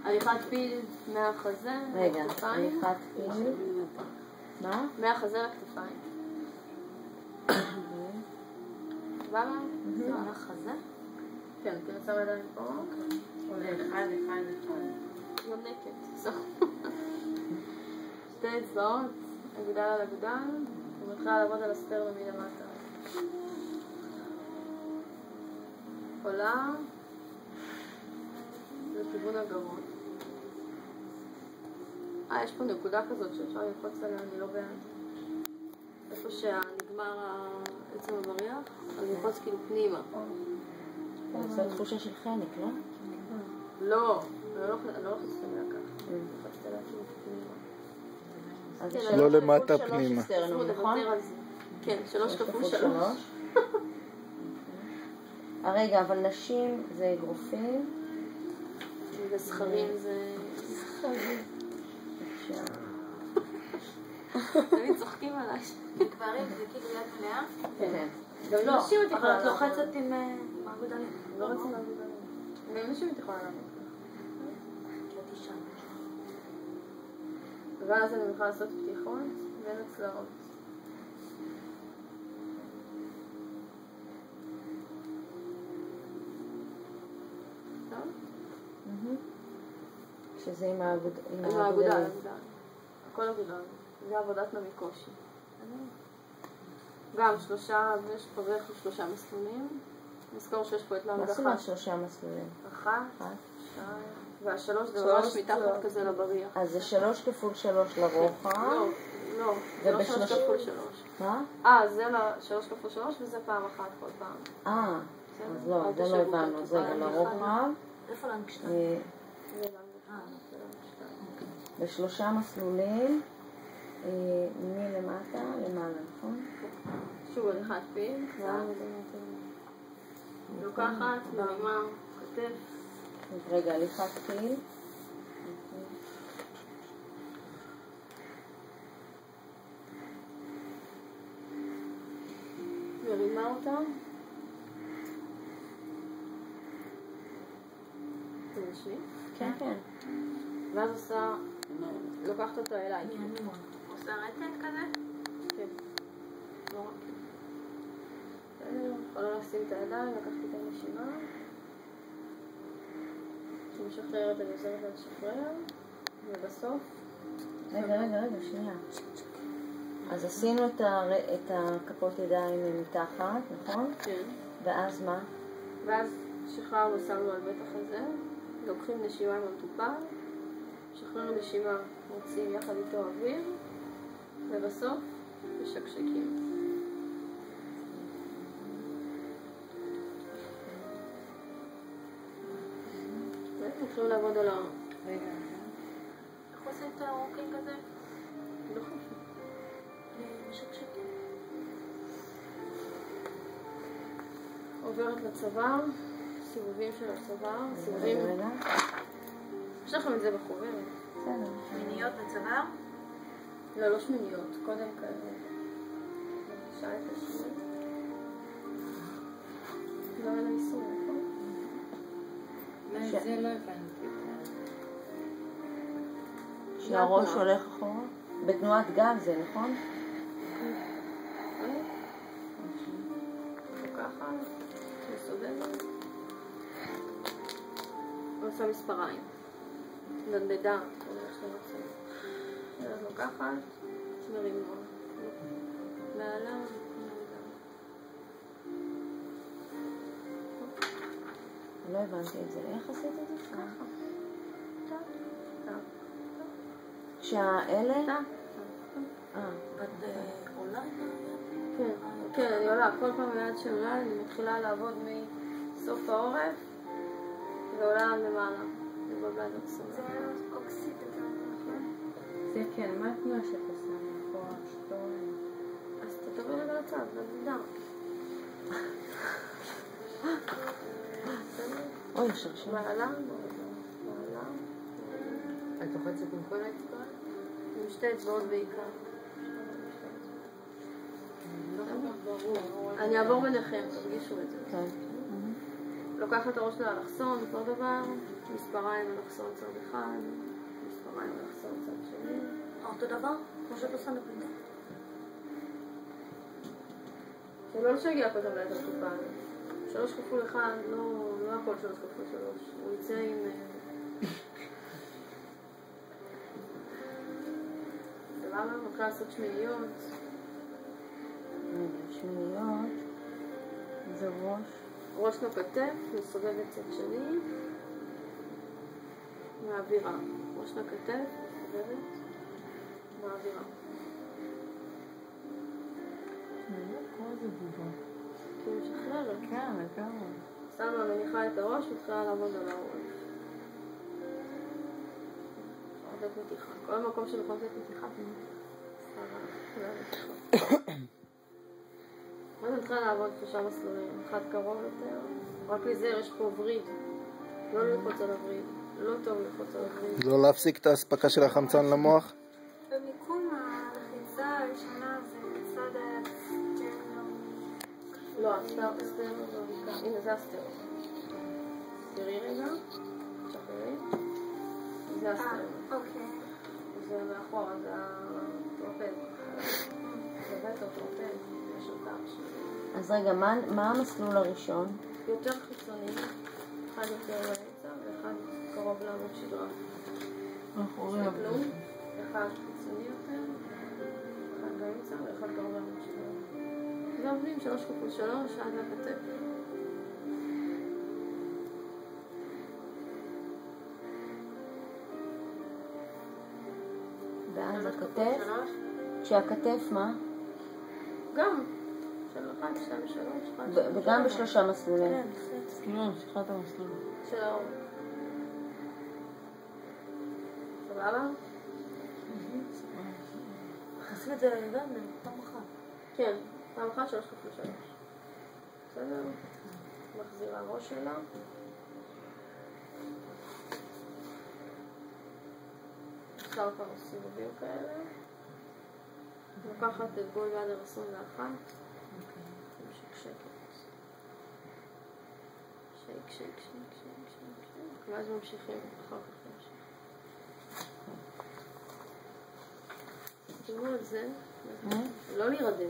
הליכת פיל מהחזה, רגע, הליכת פיל. מה? מהחזה לכתפיים. במה? מהחזה? כן, תנסה ידיים פה. עולה אחד. יונקת. שתי אצבעות, אגודל על אגודל, ומתחילה לעבוד על הסטרנום מלמטה. עולה לכיוון הגרון. יש פה נקודה כזאת שאפשר ללחוץ עליה, אני לא בעד. איפה שנגמר עצם הבריח, אז ללחוץ כאילו פנימה. זו תחושה של חנק, לא? לא, אני לא לוחצת עליה ככה. ללחצת עליה כאילו פנימה. לא למטה פנימה. נכון? כן, 3 כפול 3. רגע, אבל נשים זה אגרופים. וזכרים זה... זכרים. תמיד צוחקים עליי. גברים זה כאילו יד מלאה? כן. גם נשים את יכולה אבל את לוחצת עם אגודלים. לא רוצים אגודלים. גם נשים את יכולה לעמוד. ואז אני יכולה לעשות פתיחות בין הצלעות. טוב? שזה עם האגודל. עם האגודל. הכל אגודל. זה עבודת נמיקושי. גם 3, ויש פה בערך 3 מסלולים. נזכור שיש פה את להגחה. מה זאת 3 מסלולים? 1, 2, וה3 זה ממש מתחת כזה לבריח. אז זה 3 כפול 3 לרוחב. לא, זה לא 3 כפול 3. מה? זה 3 כפול 3 וזה פעם אחת כל פעם. אז לא, זה לא הבנו. אז רגע, לרוחב. איפה לנגשתן? ב3 מסלולים. מלמטה למעלה, נכון? שוב, הליכת פיל. לוקחת, מרימה, כתף. רגע, הליכת פיל. מרימה אותה. תנשמי. כן. ואז עושה, לוקחת אותו אליי. עושה רטט כזה? כן. לא רק. יכולה לשים את הידיים, לקחתי את הנשימה. כשמשחררת אני עוזרת לה לשחרר. ובסוף... רגע, שנייה. אז עשינו את הכפות ידיים מתחת, נכון? כן. ואז מה? ואז שחררנו, שמנו על בית החזה, לוקחים נשימה עם המטופל, שחררנו נשימה, מוציאים יחד איתו אוויר, ובסוף משקשקים. מתחילים לעבוד על רגע. איך עושים את הרוקינג כזה? לא חשוב. משקשקים. עוברת לצוואר, סיבובים של הצוואר, סיבובים... יש לכם את זה בחוברת. בסדר. שמיניות בצוואר? לא שמיניות, קודם כאלה. שעה את השמין. לא היה איסור, נכון? זה לא הבנתי. שהראש הולך אחורה? בתנועת גב זה, נכון? ככה, מסובבת. עושה מספריים. דנדדה, אז לוקחת, מרימה. מעלה, לא הבנתי את זה. איך עשית את זה? ככה. כשהאלה? את עולה? כן, אני עולה. כל פעם היד שעולה, אני מתחילה לעבוד מסוף העורף ועולה למעלה. לבלבל בסוף. זה אוקסיד, זה כן, מה התנועה שאת עושה? מאחורה, שתיים. אז תתאבר רגע לצד, נדדה. אוי, שרשרת. מעלה. את לוחצת עם כל האצבעות? עם 2 אצבעות בעיקר. לא כל כך ברור. אני אעבור ביניכם, תרגישו את זה. כן. לוקחת את הראש לאלכסון, אותו דבר, מספריים אלכסון צד אחד, מספריים אלכסון צד שני. אותו דבר? כמו שאת עושה נקודה. זה לא לשגע פה את המלאת התקופה. 3 כפול 1, לא הכל 3 כפול 3. הוא יצא עם... סבבה, מתחילה לעשות שמיניות. שמיניות. זה ראש. ראש לכתף, מסובבת צד שני. מעבירה. ראש לכתף, מסובבת. מעבירה. כמו איזה בובה. כי היא משחררת. כן, לגמרי. שמה מניחה את הראש מתחילה לעבוד על העורף. עובדת מתיחה. כל מקום שנכון לתת מתיחה, אז אני מתחילה לעבוד 3 מסלולים. אחד קרוב יותר. רק להיזהר, יש פה וריד. לא ללחוץ על הווריד. לא טוב ללחוץ על הווריד. לא להפסיק את האספקה של החמצן למוח? במיקום הלחיצה הראשונה זה בצד הסטרנום. לא, הסטרנום זה בעיקר. הנה, זה הסטרנום. תראי רגע. תשחררי. זה הסטרנום. אוקיי. זה מאחורה, זה הטרופד. זה בטח טרופד. יש אותה שלי. אז רגע, מה המסלול הראשון? יותר חיצוני. אחד יותר לאמצע ואחד קרוב לעמוד שדרה. כלום. אחד חיצוני יותר. אחד באמצע ואחד קרוב לעמוד שדרה. ועובדים 3 כפול 3 עד לכתף. ואז הכתף? כשהכתף מה? גם. 1, 2, 3, 1, 2, וגם ב3 מסלולים. כן, כאילו, ממשיכה את המסלול. של האור. סבבה? נשים את זה ללבן פעם אחת. כן, פעם אחת 3 כפול 3. בסדר? מחזירה ראש שלה. אפשר כמה סיבובים כאלה. לוקחת את גול ביד על 21. שקט. שייק. ואז ממשיכים. אחר כך נמשיך. תראו את זה. לא להירדם.